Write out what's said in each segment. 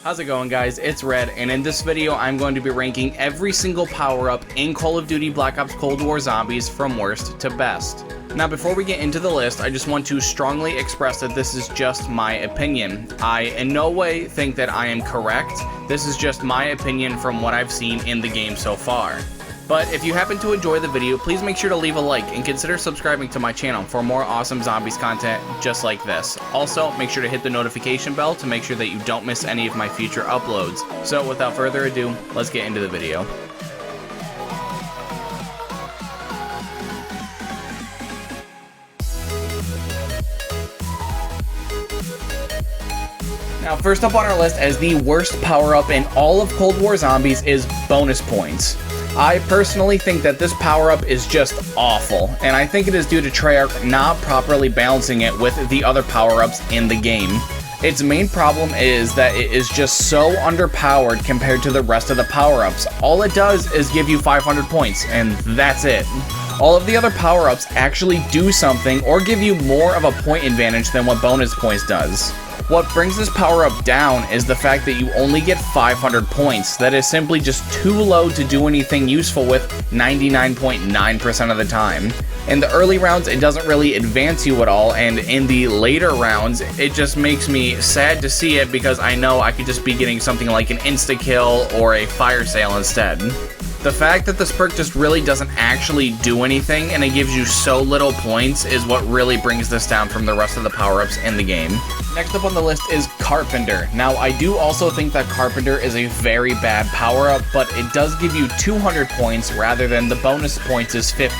How's it going, guys? It's Red, and in this video I'm going to be ranking every single power-up in Call of Duty Black Ops Cold War Zombies from worst to best. Now, before we get into the list, I just want to strongly express that this is just my opinion. I in no way think that I am correct. This is just my opinion from what I've seen in the game so far. But if you happen to enjoy the video, please make sure to leave a like and consider subscribing to my channel for more awesome zombies content just like this. Also, make sure to hit the notification bell to make sure that you don't miss any of my future uploads. So without further ado, let's get into the video. Now, first up on our list as the worst power-up in all of Cold War Zombies is bonus points. I personally think that this power-up is just awful, and I think it is due to Treyarch not properly balancing it with the other power-ups in the game. Its main problem is that it is just so underpowered compared to the rest of the power-ups. All it does is give you 500 points, and that's it. All of the other power-ups actually do something or give you more of a point advantage than what bonus points does. What brings this power-up down is the fact that you only get 500 points. That is simply just too low to do anything useful with 99.9% of the time. In the early rounds, it doesn't really advance you at all, and in the later rounds, it just makes me sad to see it because I know I could just be getting something like an insta-kill or a fire sale instead. The fact that this perk just really doesn't actually do anything and it gives you so little points is what really brings this down from the rest of the power-ups in the game. Next up on the list is Carpenter. Now, I do also think that Carpenter is a very bad power-up, but it does give you 200 points rather than the bonus points is 50.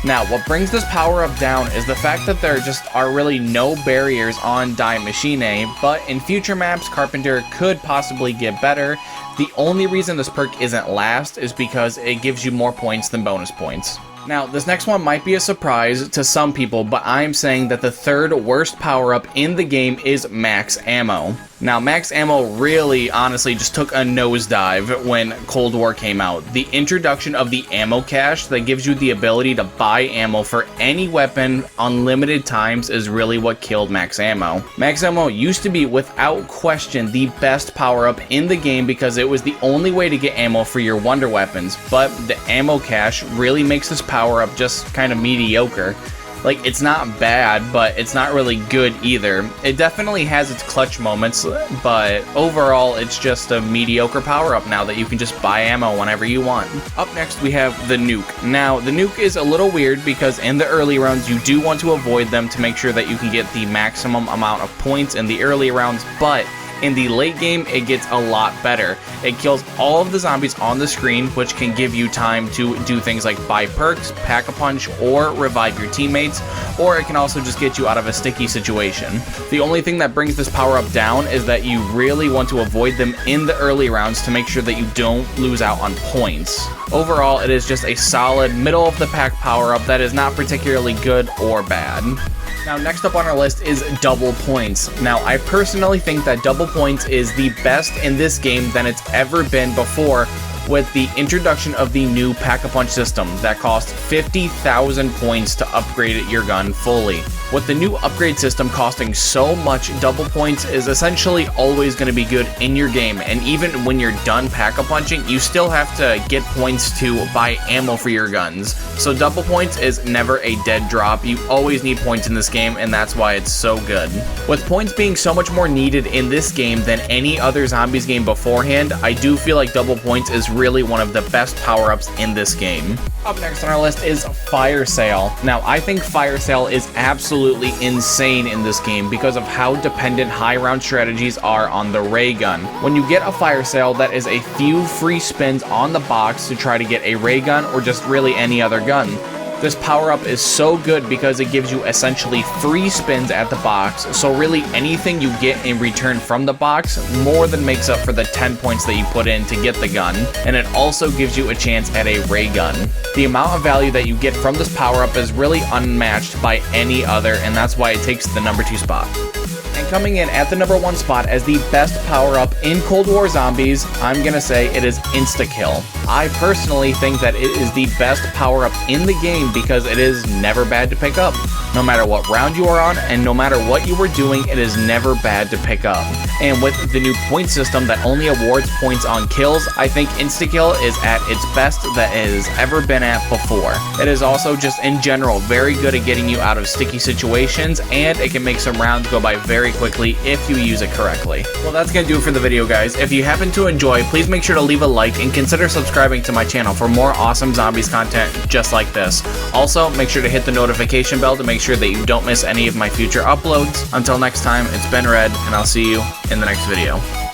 Now, what brings this power-up down is the fact that there just are really no barriers on Die Machine, but in future maps, Carpenter could possibly get better. The only reason this perk isn't last is because it gives you more points than bonus points. Now, this next one might be a surprise to some people, but I'm saying that the third worst power-up in the game is Max Ammo. Now, Max Ammo really, honestly, just took a nosedive when Cold War came out. The introduction of the ammo cache that gives you the ability to buy ammo for any weapon unlimited times is really what killed Max Ammo. Max Ammo used to be, without question, the best power-up in the game because it was the only way to get ammo for your wonder weapons, but the ammo cache really makes this power-up just kind of mediocre. Like, it's not bad, but it's not really good either. It definitely has its clutch moments, but overall, it's just a mediocre power-up now that you can just buy ammo whenever you want. Up next, we have the Nuke. Now, the Nuke is a little weird because in the early rounds, you do want to avoid them to make sure that you can get the maximum amount of points in the early rounds, but in the late game, it gets a lot better. It kills all of the zombies on the screen, which can give you time to do things like buy perks, pack-a-punch, or revive your teammates, or it can also just get you out of a sticky situation. The only thing that brings this power-up down is that you really want to avoid them in the early rounds to make sure that you don't lose out on points. Overall, it is just a solid middle-of-the-pack power-up that is not particularly good or bad. Now, next up on our list is double points. Now, I personally think that double points is the best in this game than it's ever been before with the introduction of the new Pack-a-Punch system that costs 50,000 points to upgrade your gun fully. With the new upgrade system costing so much, double points is essentially always going to be good in your game, and even when you're done Pack-a-Punching, you still have to get points to buy ammo for your guns. So double points is never a dead drop. You always need points in this game, and that's why it's so good. With points being so much more needed in this game than any other Zombies game beforehand, I do feel like double points is really one of the best power-ups in this game. Up next on our list is Fire Sale. Now, I think Fire Sale is absolutely insane in this game because of how dependent high round strategies are on the ray gun. When you get a Fire Sale, that is a few free spins on the box to try to get a ray gun or just really any other gun. This power-up is so good because it gives you essentially free spins at the box, so really anything you get in return from the box more than makes up for the 10 points that you put in to get the gun, and it also gives you a chance at a ray gun. The amount of value that you get from this power-up is really unmatched by any other, and that's why it takes the number 2 spot. And coming in at the number 1 spot as the best power-up in Cold War Zombies, I'm gonna say it is Insta-Kill. I personally think that it is the best power-up in the game because it is never bad to pick up. no matter what round you are on, and no matter what you were doing, it is never bad to pick up. And with the new point system that only awards points on kills, I think insta-kill is at its best that it has ever been at before. It is also just in general very good at getting you out of sticky situations, and it can make some rounds go by very quickly if you use it correctly. Well, that's gonna do it for the video, guys. If you happen to enjoy, please make sure to leave a like and consider subscribing to my channel for more awesome zombies content just like this. Also, make sure to hit the notification bell to make sure that you don't miss any of my future uploads. Until next time, it's been Red, and I'll see you in the next video.